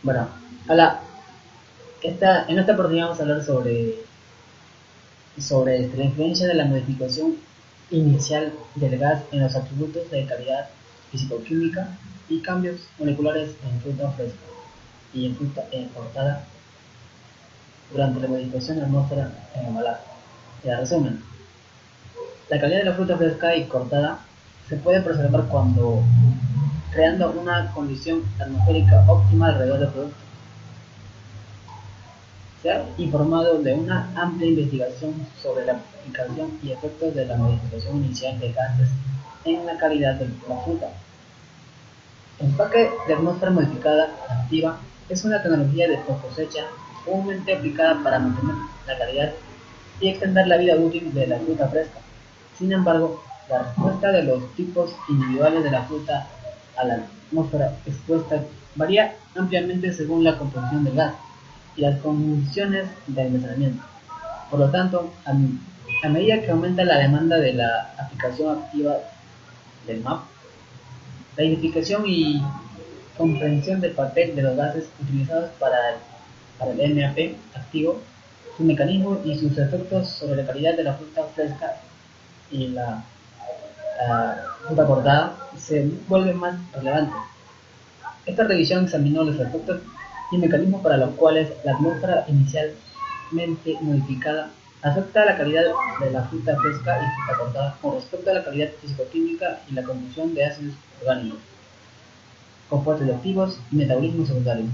Bueno, hola. En esta oportunidad vamos a hablar sobre la influencia de la modificación inicial del gas en los atributos de calidad físico-química y cambios moleculares en fruta fresca y en fruta cortada durante la modificación de la atmósfera en embalaje. En resumen, la calidad de la fruta fresca y cortada se puede preservar cuando creando una condición atmosférica óptima alrededor del producto. Se ha informado de una amplia investigación sobre la aplicación y efectos de la modificación inicial de gases en la calidad de la fruta. El empaque de atmósfera modificada activa es una tecnología de post-cosecha comúnmente aplicada para mantener la calidad y extender la vida útil de la fruta fresca. Sin embargo, la respuesta de los tipos individuales de la fruta a la atmósfera expuesta varía ampliamente según la composición del gas y las condiciones de almacenamiento. Por lo tanto, a medida que aumenta la demanda de la aplicación activa del MAP, la identificación y comprensión del papel de los gases utilizados para el MAP activo, su mecanismo y sus efectos sobre la calidad de la fruta fresca y la fruta cortada se vuelve más relevante. Esta revisión examinó los efectos y mecanismos para los cuales la atmósfera inicialmente modificada afecta a la calidad de la fruta fresca y fruta cortada con respecto a la calidad físico-química y la composición de ácidos orgánicos, compuestos activos y metabolismo secundario.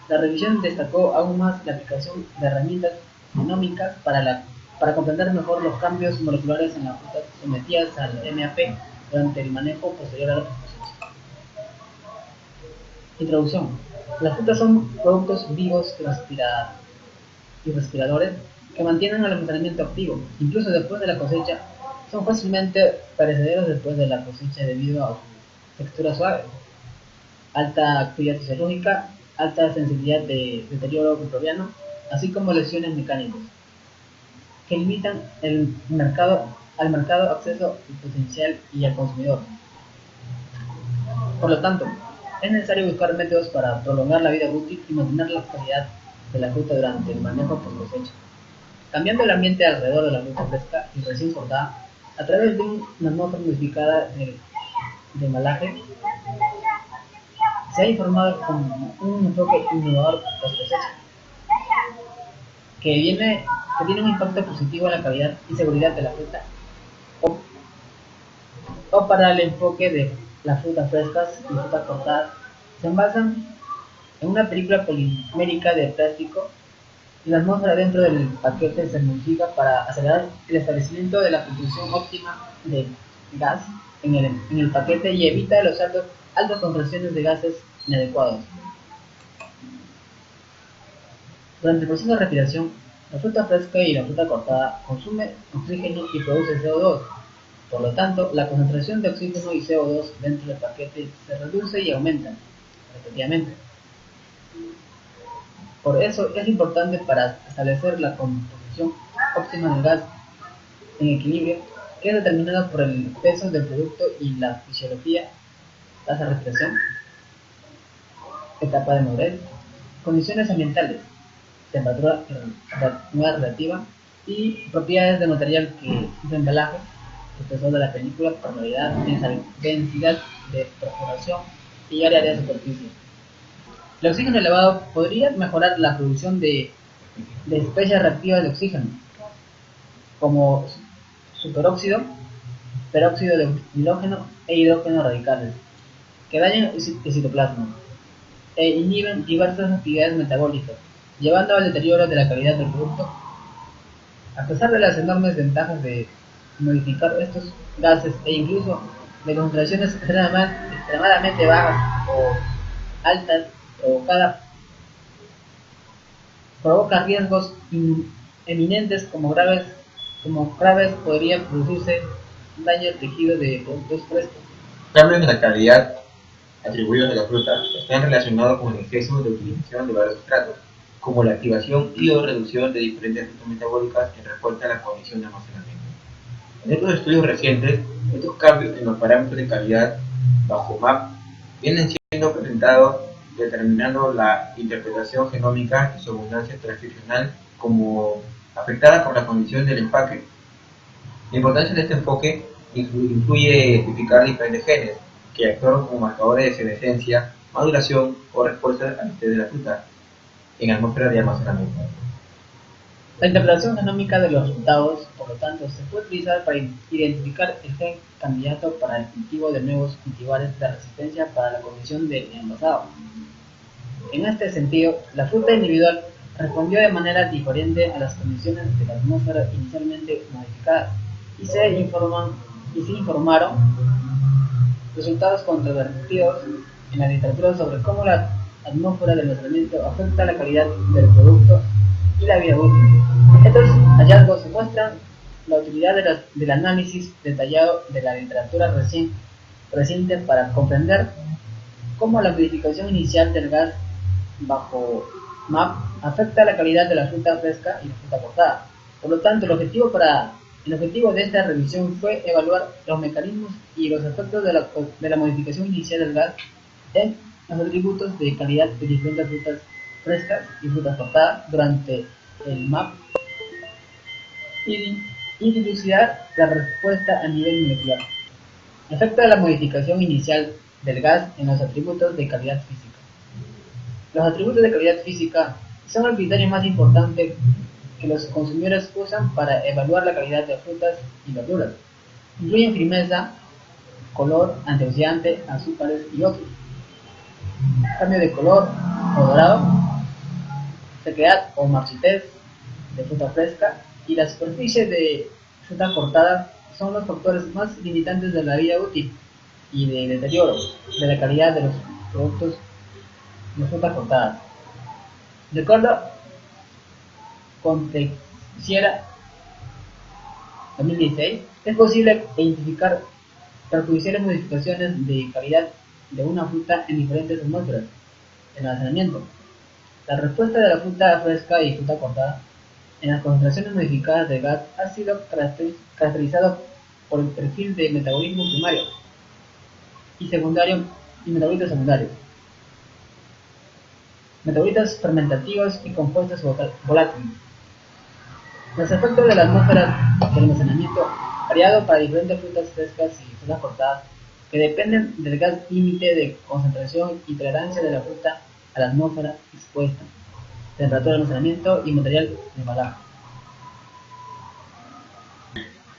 La revisión destacó aún más la aplicación de herramientas genómicas para comprender mejor los cambios moleculares en las frutas sometidas al MAP durante el manejo posterior a la cosecha. Introducción. Las frutas son productos vivos y respiradores que mantienen el almacenamiento activo, incluso después de la cosecha. Son fácilmente perecederos después de la cosecha debido a su textura suave, alta actividad fisiológica, alta sensibilidad de deterioro microbiano, así como lesiones mecánicas, que limitan al mercado acceso potencial y al consumidor. Por lo tanto, es necesario buscar métodos para prolongar la vida útil y mantener la calidad de la fruta durante el manejo post cosecha. Cambiando el ambiente alrededor de la fruta fresca y recién cortada, a través de una atmósfera modificada de embalaje, se ha informado como un enfoque innovador post cosecha, que tiene un impacto positivo en la calidad y seguridad de la fruta, o, o para el enfoque de las frutas frescas y frutas cortadas, se basan en una película polimérica de plástico y la atmósfera dentro del paquete se modifica para acelerar el establecimiento de la composición óptima de gas en el paquete y evita las altas concentraciones de gases inadecuados. Durante el proceso de respiración, la fruta fresca y la fruta cortada consume oxígeno y produce CO2. Por lo tanto, la concentración de oxígeno y CO2 dentro del paquete se reduce y aumenta respectivamente. Por eso es importante para establecer la composición óptima del gas en equilibrio, que es determinado por el peso del producto y la fisiología, tasa de respiración, etapa de madurez, condiciones ambientales, temperatura relativa y propiedades del material de embalaje, espesor de la película, tonalidad, densidad de perforación y área de superficie. El oxígeno elevado podría mejorar la producción de especies reactivas de oxígeno, como superóxido, peróxido de hidrógeno e hidrógeno radicales, que dañan el citoplasma e inhiben diversas actividades metabólicas, llevando al deterioro de la calidad del producto. A pesar de las enormes ventajas de modificar estos gases e incluso de concentraciones extremadamente bajas o altas, provoca riesgos eminentes como graves podría producirse daño al tejido de productos frescos. Cambios en la calidad atribuidos a la fruta están relacionados con el exceso de utilización de varios sustratos, como la activación y o reducción de diferentes rutas metabólicas en respuesta a la condición de almacenamiento. En estos estudios recientes, estos cambios en los parámetros de calidad bajo MAP vienen siendo presentados determinando la interpretación genómica y su abundancia transcripcional como afectada por la condición del empaque. La importancia de este enfoque incluye identificar diferentes genes que actúan como marcadores de senescencia, maduración o respuesta al estrés de la fruta en atmósfera de almacenamiento. La interpretación genómica de los resultados, por lo tanto, se puede utilizar para identificar el gen candidato para el cultivo de nuevos cultivares de resistencia para la condición del envasado. En este sentido, la fruta individual respondió de manera diferente a las condiciones de la atmósfera inicialmente modificadas y se informaron resultados controvertidos en la literatura sobre cómo la atmósfera del almacenamiento afecta la calidad del producto y la vida útil. Estos hallazgos muestran la utilidad del análisis detallado de la literatura reciente para comprender cómo la modificación inicial del gas bajo MAP afecta la calidad de la fruta fresca y la fruta cortada. Por lo tanto, el objetivo de esta revisión fue evaluar los mecanismos y los efectos de la modificación inicial del gas en los atributos de calidad de diferentes frutas frescas y frutas cortadas durante el MAP y dilucidar la respuesta a nivel molecular. Efecto de la modificación inicial del gas en los atributos de calidad física. Los atributos de calidad física son el criterio más importante que los consumidores usan para evaluar la calidad de frutas y verduras. Incluyen firmeza, color, antioxidante, azúcares y otros. Cambio de color o dorado, sequedad o marchitez de fruta fresca y la superficie de fruta cortada son los factores más limitantes de la vida útil y de deterioro de la calidad de los productos de fruta cortada. De acuerdo con Teixeira 2016, es posible identificar perjudiciales modificaciones de calidad de una fruta en diferentes atmósferas en almacenamiento. La respuesta de la fruta fresca y fruta cortada en las concentraciones modificadas de gas ha sido caracterizado por el perfil de metabolismo primario y secundario y metabolitos secundarios, metabolitos fermentativos y compuestos volátiles. Los efectos de la atmósfera del almacenamiento variado para diferentes frutas frescas y frutas cortadas que dependen del gas límite de concentración y tolerancia de la fruta a la atmósfera expuesta, temperatura de almacenamiento y material de embalaje.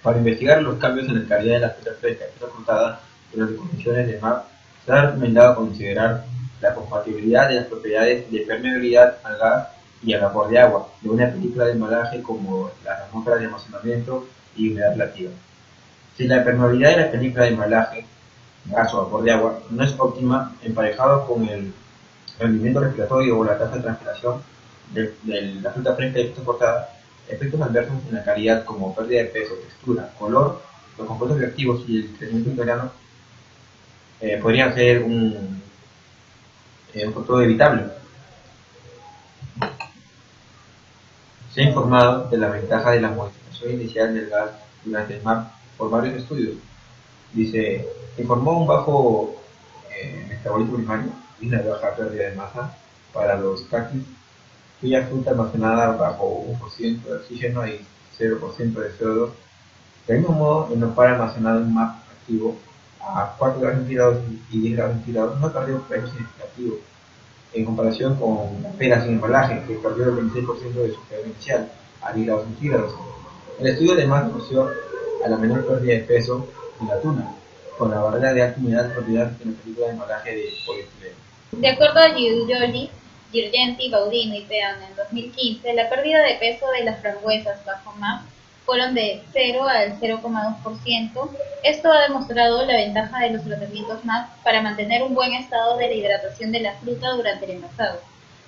Para investigar los cambios en la calidad de la fruta fresca y fruta cortada durante condiciones de MAP, se ha recomendado considerar la compatibilidad de las propiedades de permeabilidad al gas y al vapor de agua de una película de embalaje como las atmósferas de almacenamiento y humedad relativa. Si la permeabilidad de la película de embalaje, gas o vapor de agua, no es óptima, emparejado con el rendimiento respiratorio o la tasa de transpiración de la fruta fresca y fruta cortada, efectos adversos en la calidad como pérdida de peso, textura, color, los compuestos reactivos y el crecimiento interiano podrían ser un factor evitable. Se ha informado de la ventaja de la modificación inicial del gas durante el MAP por varios estudios. Dice, informó un bajo metabolismo primario y una baja pérdida de masa para los cactus, cuya fruta almacenada bajo 1% de oxígeno y 0% de CO2. Del mismo modo, el nopal almacenado en MAP activo a 4 grados centígrados y 10 grados centígrados no perdió un peso significativo en comparación con la pera sin embalaje, que perdió el 26% de su peso inicial a 10 grados centígrados. El estudio además asoció a la menor pérdida de peso en la tuna, con la barrera de alta humedad propiedad en la película de embalaje de polietileno. De acuerdo a Giulioli, Girgenti, Baudino y Pean en 2015, la pérdida de peso de las frambuesas bajo MAP fueron de 0 al 0,2%. Esto ha demostrado la ventaja de los tratamientos MAP para mantener un buen estado de la hidratación de la fruta durante el envasado.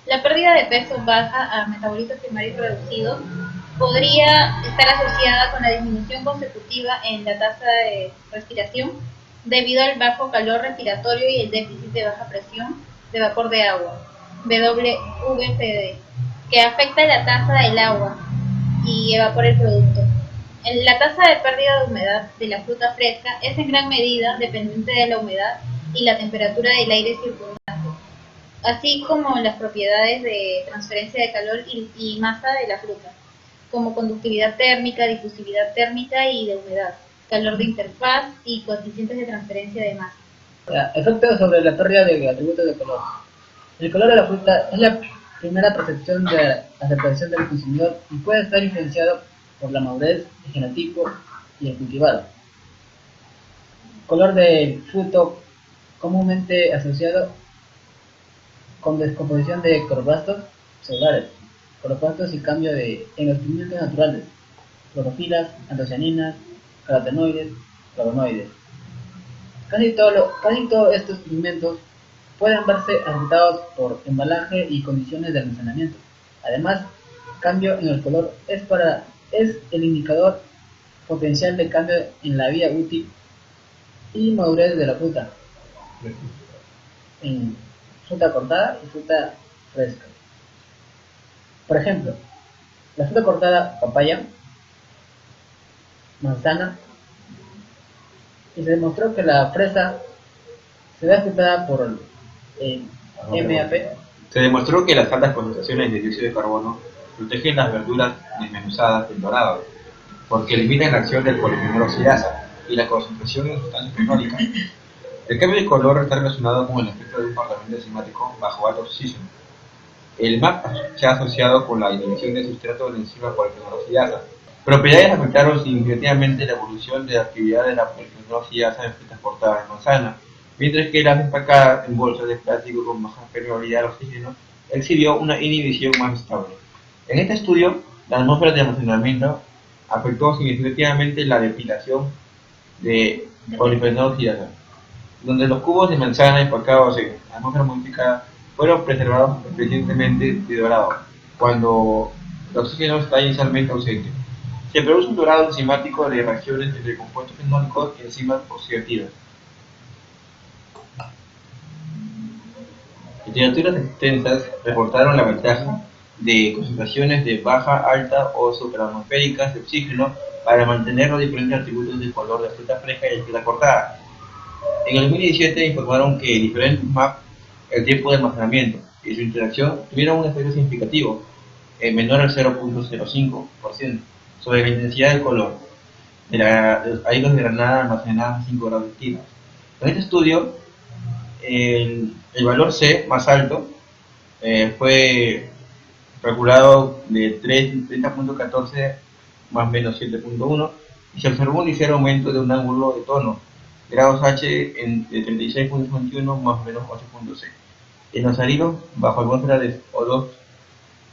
La pérdida de peso baja a metabolitos primarios reducidos podría estar asociada con la disminución consecutiva en la tasa de respiración debido al bajo calor respiratorio y el déficit de baja presión de vapor de agua, WVPD, que afecta la tasa del agua y evapora el producto. La tasa de pérdida de humedad de la fruta fresca es en gran medida dependiente de la humedad y la temperatura del aire circundante. así como las propiedades de transferencia de calor y masa de la fruta, como conductividad térmica, difusividad térmica y de humedad, calor de interfaz y coeficientes de transferencia de masa. Efectos sobre la pérdida de atributos de color. El color de la fruta es la primera percepción de aceptación del consumidor y puede estar influenciado por la madurez, el genotipo y el cultivado. Color del fruto comúnmente asociado con descomposición de cloroplastos celulares, cloroplastos y cambio en los pigmentos naturales, clorofilas, antocianinas, carotenoides, flavonoides. Casi todos estos pigmentos pueden verse afectados por embalaje y condiciones de almacenamiento. Además, cambio en el color es el indicador potencial de cambio en la vida útil y madurez de la fruta, en fruta cortada y fruta fresca. Por ejemplo, la fruta cortada, papaya, manzana, y se demostró que la fresa se ve afectada por el MAP. Se demostró que las altas concentraciones de dióxido de carbono protegen las verduras desmenuzadas del dorado, porque limitan la acción del polifenol oxidasa y la concentración de sustancias fenólicas. El cambio de color está relacionado con el efecto de un comportamiento enzimático bajo alto oxígeno. El MAP se ha asociado con la inhibición del sustrato de la enzima polifenol oxidasa. Propiedades afectaron significativamente la evolución de la actividad de la polifenol oxidasa en frutas cortadas de manzana, mientras que las empacadas en bolsas de plástico con baja permeabilidad al oxígeno exhibió una inhibición más estable. En este estudio, la atmósfera de almacenamiento afectó significativamente la depilación de polifenol oxidasa, donde los cubos de manzana empacados en atmósfera modificada fueron preservados eficientemente de dorado, cuando el oxígeno está inicialmente ausente. Se produce un dorado enzimático de reacciones entre compuestos fenólicos y enzimas oxidativas. Literaturas extensas reportaron la ventaja de concentraciones de baja, alta o supraatmosféricas de oxígeno para mantener los diferentes atributos del color de fruta fresca y de fruta cortada. En el 2017 informaron que diferentes MAP, el tiempo de almacenamiento y su interacción tuvieron un efecto significativo, menor al 0.05%, sobre la intensidad del color de los ácidos de granada almacenadas a 5 grados centígrados. En este estudio, el valor C más alto fue calculado de 30.14 más menos 7.1 y se observó un ligero aumento de un ángulo de tono, grados H de 36.21 más o menos 8.6. En los áridos, bajo atmósfera de O2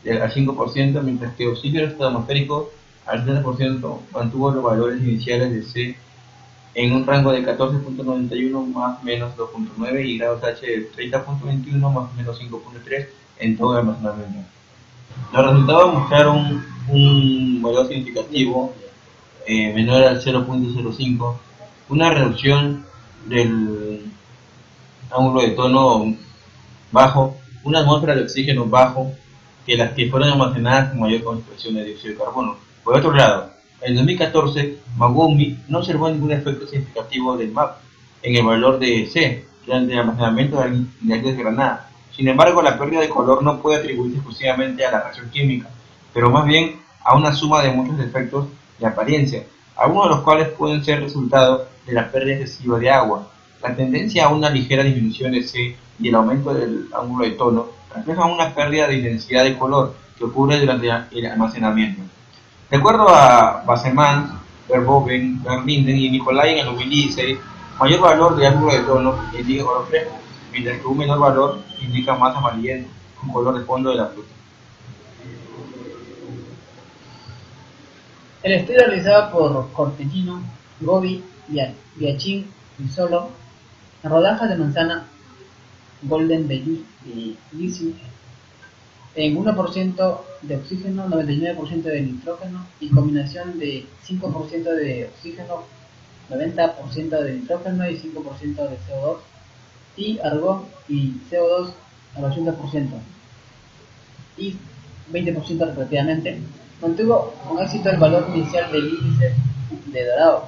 al 5%, mientras que oxígeno atmosférico al 30% mantuvo los valores iniciales de C en un rango de 14.91 más menos 2.9 y grados H de 30.21 más menos 5.3 en todo el almacenamiento. Los resultados mostraron un valor significativo menor al 0.05, una reducción del ángulo de tono bajo, una atmósfera de oxígeno bajo que las que fueron almacenadas con mayor concentración de dióxido de carbono. Por otro lado, en 2014, Magumi no observó ningún efecto significativo del MAP en el valor de C durante el almacenamiento de ácidos de granada. Sin embargo, la pérdida de color no puede atribuirse exclusivamente a la reacción química, pero más bien a una suma de muchos efectos de apariencia, algunos de los cuales pueden ser resultado de la pérdida excesiva de agua. La tendencia a una ligera disminución de C y el aumento del ángulo de tono reflejan una pérdida de intensidad de color que ocurre durante el almacenamiento. De acuerdo a Bassermann, Verboven, Verlinden y Nicolai en el 2016, mayor valor de ángulo de tono indica color fresco, mientras que un menor valor indica más amarillento, con color de fondo de la fruta. El estudio realizado por Cortellino, Gobi, Biachín y Solo, en rodajas de manzana Golden Delicious, en 1% de oxígeno, 99% de nitrógeno y combinación de 5% de oxígeno, 90% de nitrógeno y 5% de CO2 y argón y CO2 al 80% y 20% respectivamente. Mantuvo con éxito el valor inicial del índice de dorado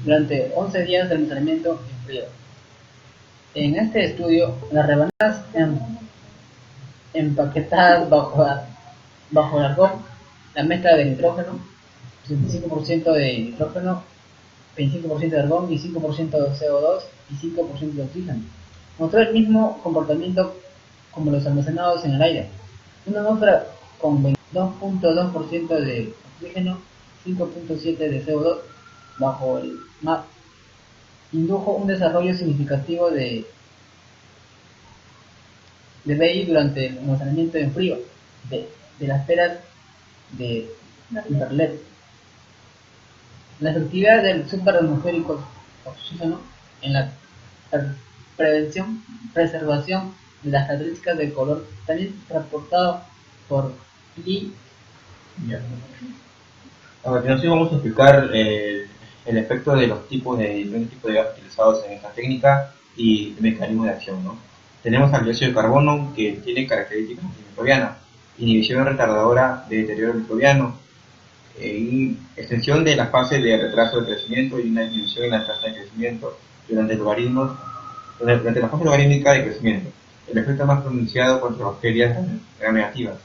durante 11 días de almacenamiento en frío. En este estudio, las rebanadas empaquetadas bajo el argón, la mezcla de nitrógeno, 65% de nitrógeno, 25% de argón y 5% de CO2 y 5% de oxígeno, mostró el mismo comportamiento como los almacenados en el aire. Una muestra con 22.2% de oxígeno, 5.7% de CO2 bajo el MAP indujo un desarrollo significativo de BI durante el almacenamiento en frío de las peras de Berlet. La efectividad del superatmosférico oxígeno en la preservación de las características del color, también transportado por Lee. Ya. A continuación vamos a explicar el efecto de los diferentes tipos de gas utilizados en esta técnica y el mecanismo de acción, ¿no? Tenemos al dióxido de carbono, que tiene características antimicrobianas, inhibición retardadora de deterioro microbiano, y extensión de la fase de retraso de crecimiento y una disminución en la tasa de crecimiento durante la fase logarítmica de crecimiento. El efecto más pronunciado contra bacterias gram negativas.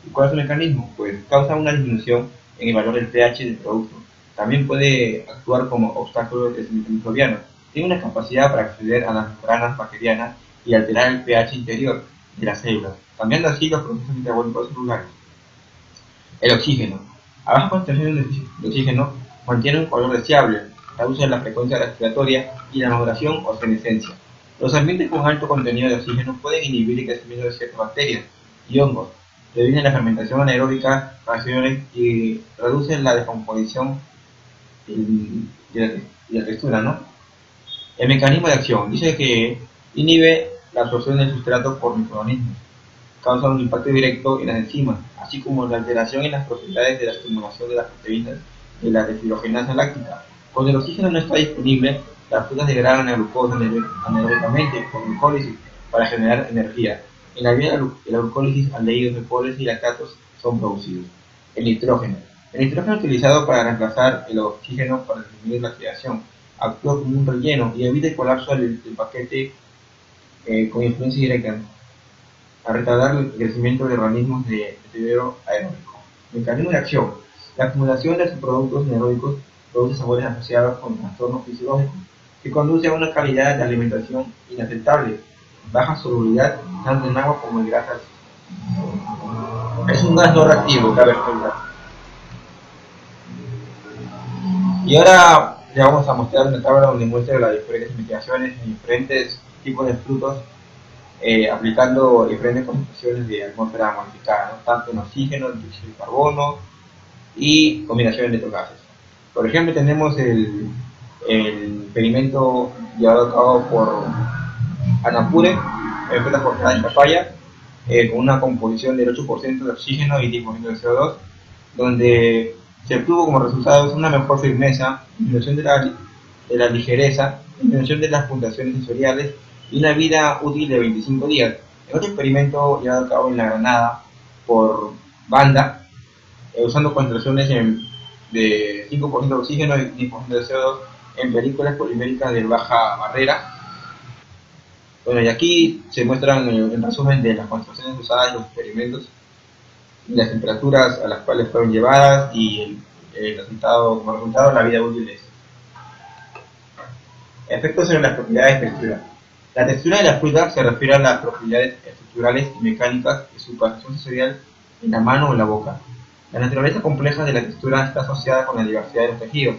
¿Y cuál es el mecanismo? Pues causa una disminución en el valor del pH del producto. También puede actuar como obstáculo de crecimiento microbiano. Tiene una capacidad para acceder a las membranas bacterianas y alterar el pH interior de las células, cambiando así los procesos metabólicos celulares. El oxígeno. A baja concentración de oxígeno mantiene un color deseable, reduce la frecuencia respiratoria y la maduración o senescencia. Los ambientes con alto contenido de oxígeno pueden inhibir el crecimiento de ciertas bacterias y hongos, previenen la fermentación anaeróbica y reducen la descomposición y la textura, ¿no? El mecanismo de acción dice que inhibe la absorción del sustrato por microorganismos, causa un impacto directo en las enzimas, así como la alteración en las propiedades de la estimulación de las proteínas de la deshidrogenasa láctica. Cuando el oxígeno no está disponible, las frutas degradan la glucosa anaeróbicamente con glucólisis para generar energía. En la vía de la glucólisis, aldehídos, alcoholes y lactatos son producidos. El nitrógeno. El nitrógeno utilizado para reemplazar el oxígeno para disminuir la oxidación actúa como un relleno y evita el colapso del paquete con influencia directa a retardar el crecimiento de organismos de deterioro aeróbico. Mecanismo de acción. La acumulación de subproductos anaeróbicos produce sabores asociados con trastornos fisiológicos que conduce a una calidad de alimentación inaceptable, baja solubilidad tanto en agua como en grasas. Es un gas no reactivo, cabe recordar. Y ahora le vamos a mostrar una tabla donde muestra las diferentes investigaciones en diferentes tipos de frutos, aplicando diferentes concentraciones de atmósfera modificada, ¿no? Tanto en oxígeno, dióxido de carbono y combinaciones de otros gases. Por ejemplo, tenemos el experimento llevado a cabo por Anapure, frutas cortadas en papaya, con una composición del 8% de oxígeno y 10% de CO2, donde se obtuvo como resultado una mejor firmeza, disminución de la ligereza, disminución de las puntuaciones sensoriales y una vida útil de 25 días. En otro experimento llevado a cabo en la Granada por Banda, usando concentraciones de 5% de oxígeno y 10% de CO2 en películas poliméricas de baja barrera. Bueno, y aquí se muestran en resumen de las concentraciones usadas en los experimentos, las temperaturas a las cuales fueron llevadas y como resultado la vida útil de estos. Efectos sobre las propiedades de textura. La textura de la fruta se refiere a las propiedades estructurales y mecánicas de su percepción sensorial en la mano o en la boca. La naturaleza compleja de la textura está asociada con la diversidad de los tejidos.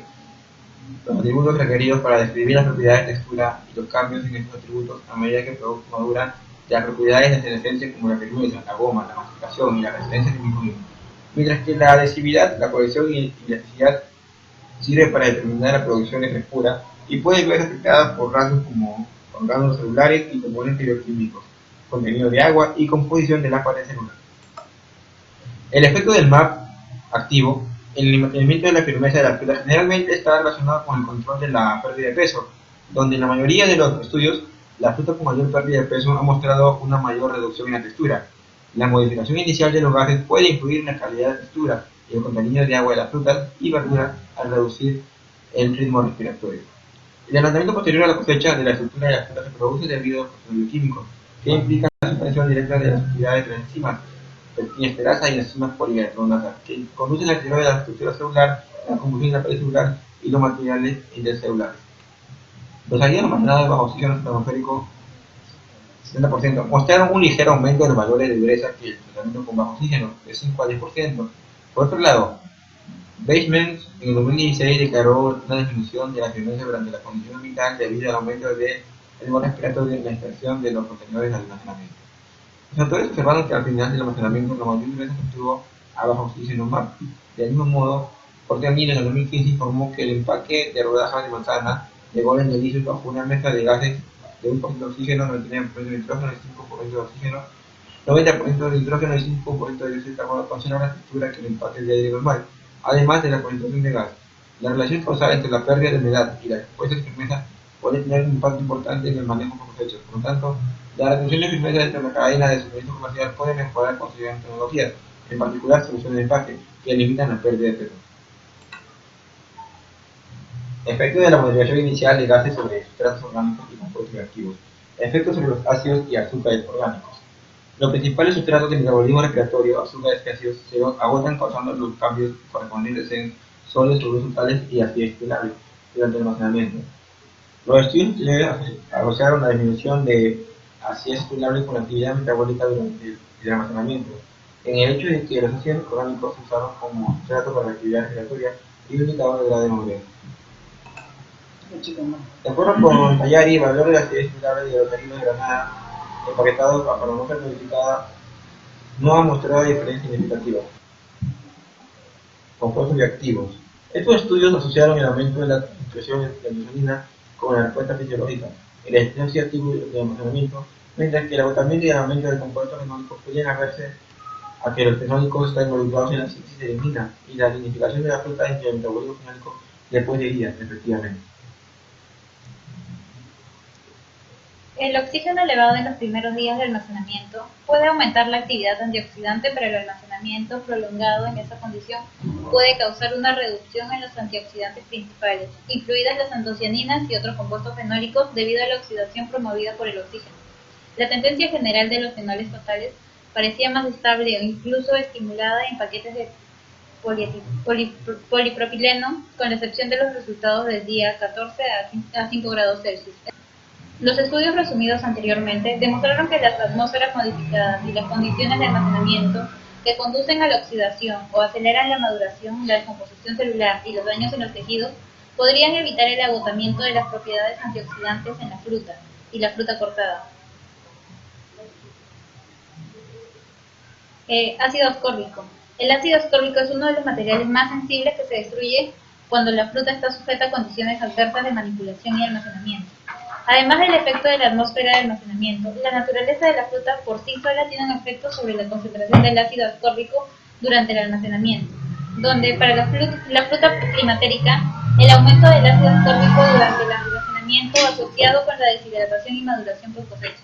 Los atributos requeridos para describir las propiedades de textura y los cambios en estos atributos a medida que el producto madura, de las propiedades de senescencia como la firmeza, la goma, la masticación y la resistencia al mismo. Mientras que la adhesividad, la cohesión y la elasticidad sirve para determinar la producción de frescura y puede verse afectada por rasgos como orgánulos celulares y componentes bioquímicos, contenido de agua y composición de la pared celular. El efecto del MAP activo. El mantenimiento de la firmeza de la fruta generalmente está relacionado con el control de la pérdida de peso, donde en la mayoría de los estudios, la fruta con mayor pérdida de peso ha mostrado una mayor reducción en la textura. La modificación inicial de los gases puede influir en la calidad de textura y el contenido de agua de las frutas y verduras al reducir el ritmo respiratorio. El adelantamiento posterior a la cosecha de la estructura de la fruta se produce debido a procesos bioquímicos que implican la suspensión directa de las actividades de las enzimas, peptinesterasa y enzimas polihidratonatas, que conducen al deterioro de la estructura celular, la combustión de la pared celular y los materiales intercelulares. Los aislados almacenados bajo oxígeno atmosférico 70% mostraron un ligero aumento de los valores de dureza que el tratamiento con bajo oxígeno, de 5 a 10%. Por otro lado, Weissman en el 2016 declaró una disminución de la violencia durante la condición ambiental debido al aumento del ritmo respiratorio en la extracción de los contenedores de almacenamiento. Los autores observaron que al final del almacenamiento la mayor dureza se obtuvo a bajo oxígeno MAP. Del mismo modo, Porteñino en el 2015 informó que el empaque de rodajas de manzana de Golden Delicious bajo una mezcla de gases de 1% de oxígeno, 99% de nitrógeno y 5% de oxígeno, 90% de nitrógeno y 5% de dióxido de carbono conserva la estructura que el empaque de aire normal, además de la concentración de gas. La relación causal entre la pérdida de humedad y la expuesta de firmeza puede tener un impacto importante en el manejo por cosechas. Por lo tanto, la reducción de firmeza dentro de la cadena de suministro comercial puede mejorar considerando tecnologías, en particular soluciones de empaque, que limitan la pérdida de peso. Efectos de la modificación inicial de gases sobre sustratos orgánicos y compuestos reactivos. Efectos sobre los ácidos y azúcares orgánicos. Los principales sustratos de metabolismo respiratorio, azúcares y ácidos, se agotan causando los cambios correspondientes en sólidos, solubles totales y acidez inalable durante el almacenamiento. Los estudios asociaron la disminución de acidez inalable con la actividad metabólica durante el almacenamiento, en el hecho de que los ácidos orgánicos se usaron como sustrato para la actividad respiratoria y un indicador de grado de madurez. De acuerdo con Tayari, el valor de la acidez inalable de los harinos de granada empaquetados para no ser modificada no ha mostrado diferencias significativas. Compuestos bioactivos. Estos estudios asociaron el aumento de la expresión de insulina con la respuesta fisiológica, el estrés activo de almacenamiento, mientras que el agotamiento y el aumento del compuesto fenólico podrían haberse a que los fenólicos están involucrados en la síntesis de elimina y la lignificación de la fruta entre el metabolismo fenólico después de días, respectivamente. El oxígeno elevado en los primeros días de almacenamiento puede aumentar la actividad antioxidante, pero el almacenamiento prolongado en esa condición puede causar una reducción en los antioxidantes principales, incluidas las antocianinas y otros compuestos fenólicos, debido a la oxidación promovida por el oxígeno. La tendencia general de los fenoles totales parecía más estable o incluso estimulada en paquetes de polipropileno, con la excepción de los resultados del día 14 a 5 grados Celsius. Los estudios resumidos anteriormente demostraron que las atmósferas modificadas y las condiciones de almacenamiento que conducen a la oxidación o aceleran la maduración, la descomposición celular y los daños en los tejidos podrían evitar el agotamiento de las propiedades antioxidantes en la fruta y la fruta cortada. Ácido ascórbico. El ácido ascórbico es uno de los materiales más sensibles que se destruye cuando la fruta está sujeta a condiciones adversas de manipulación y almacenamiento. Además del efecto de la atmósfera de almacenamiento, la naturaleza de la fruta por sí sola tiene un efecto sobre la concentración del ácido ascórbico durante el almacenamiento, donde para la fruta climatérica, el aumento del ácido ascórbico durante el almacenamiento asociado con la deshidratación y maduración por cosecha.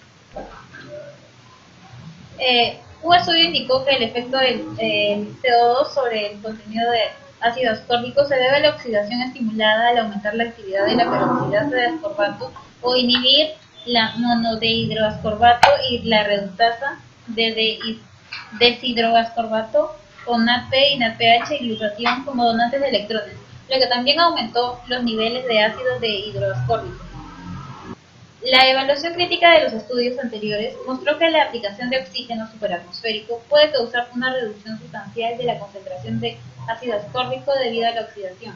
Un estudio indicó que el efecto del CO2 sobre el contenido de ácido ascórbico se debe a la oxidación estimulada al aumentar la actividad de la peroxidasa de ascorbato o inhibir la monodehidroascorbato y la reductasa de deshidroascorbato con NADP y NADPH y glutatión como donantes de electrones, lo que también aumentó los niveles de ácido dehidroascórbico. La evaluación crítica de los estudios anteriores mostró que la aplicación de oxígeno superatmosférico puede causar una reducción sustancial de la concentración de ácido ascórbico debido a la oxidación.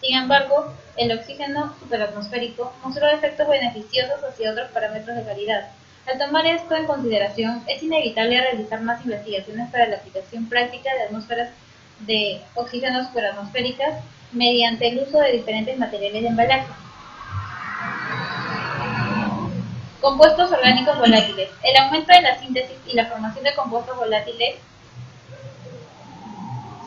Sin embargo, el oxígeno superatmosférico mostró efectos beneficiosos hacia otros parámetros de calidad. Al tomar esto en consideración, es inevitable realizar más investigaciones para la aplicación práctica de atmósferas de oxígeno superatmosféricas mediante el uso de diferentes materiales de embalaje. Compuestos orgánicos volátiles. El aumento de la síntesis y la formación de compuestos volátiles,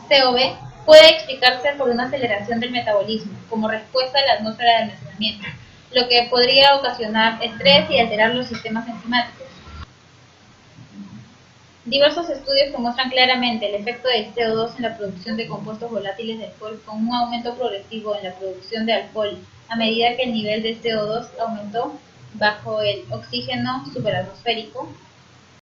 COV, puede explicarse por una aceleración del metabolismo, como respuesta a la atmósfera de almacenamiento, lo que podría ocasionar estrés y alterar los sistemas enzimáticos. Diversos estudios que muestran claramente el efecto del CO2 en la producción de compuestos volátiles de alcohol, con un aumento progresivo en la producción de alcohol a medida que el nivel de CO2 aumentó bajo el oxígeno superatmosférico.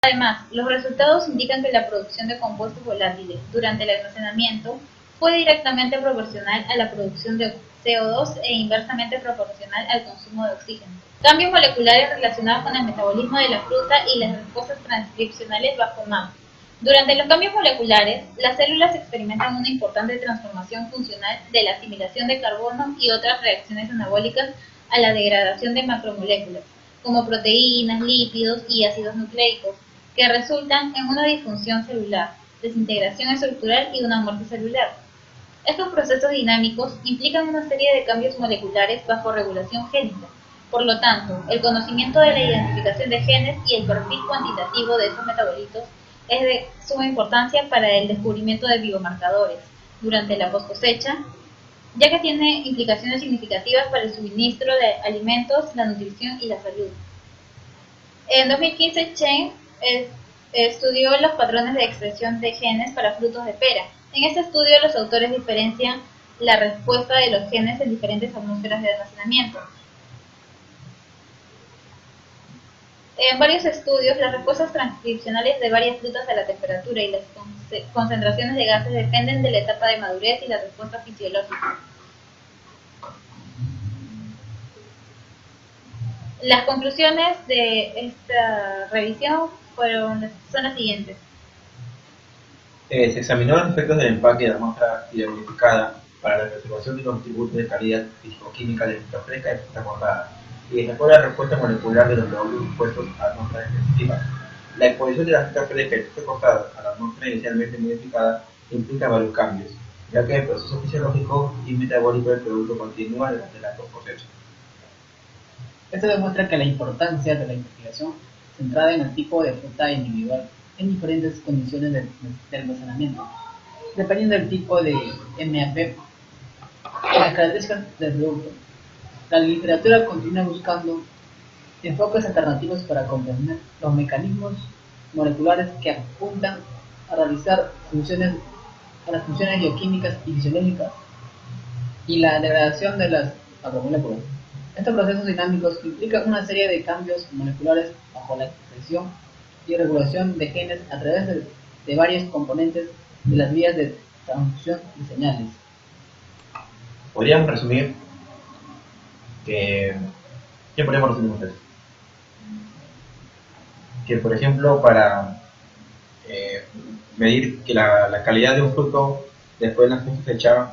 Además, los resultados indican que la producción de compuestos volátiles durante el almacenamiento fue directamente proporcional a la producción de CO2 e inversamente proporcional al consumo de oxígeno. Cambios moleculares relacionados con el metabolismo de la fruta y las respuestas transcripcionales bajo MAP. Durante los cambios moleculares, las células experimentan una importante transformación funcional de la asimilación de carbono y otras reacciones anabólicas a la degradación de macromoléculas, como proteínas, lípidos y ácidos nucleicos, que resultan en una disfunción celular, desintegración estructural y una muerte celular. Estos procesos dinámicos implican una serie de cambios moleculares bajo regulación génica. Por lo tanto, el conocimiento de la identificación de genes y el perfil cuantitativo de esos metabolitos es de suma importancia para el descubrimiento de biomarcadores durante la poscosecha, ya que tiene implicaciones significativas para el suministro de alimentos, la nutrición y la salud. En 2015, Chen estudió los patrones de expresión de genes para frutos de pera. En este estudio, los autores diferencian la respuesta de los genes en diferentes atmósferas de almacenamiento. En varios estudios, las respuestas transcripcionales de varias frutas a la temperatura y las concentraciones de gases dependen de la etapa de madurez y la respuesta fisiológica. Las conclusiones de esta revisión son las siguientes. Se examinó los efectos del empaque de la muestra identificada para la preservación de los atributos de calidad físico-química de fruta fresca y fruta cortada, y destacó la respuesta molecular de los glóbulos expuestos a atmósferas específicas. La exposición de la fruta fresca y fruta cortada a la atmósfera inicialmente modificada implica varios cambios, ya que el proceso fisiológico y metabólico del producto continúa durante la post-cosecha. Esto demuestra que la importancia de la investigación centrada en el tipo de fruta individual en diferentes condiciones de almacenamiento, dependiendo del tipo de MAP y las características del producto. La literatura continúa buscando enfoques alternativos para comprender los mecanismos moleculares que apuntan a realizar las funciones bioquímicas y fisiológicas y la degradación de las macromoléculas. Estos procesos dinámicos implican una serie de cambios moleculares bajo la expresión y regulación de genes a través de varios componentes de las vías de transducción de señales. Podríamos resumir que... ¿Qué podemos resumir ustedes? Que, por ejemplo, para medir que la calidad de un fruto después de la cosecha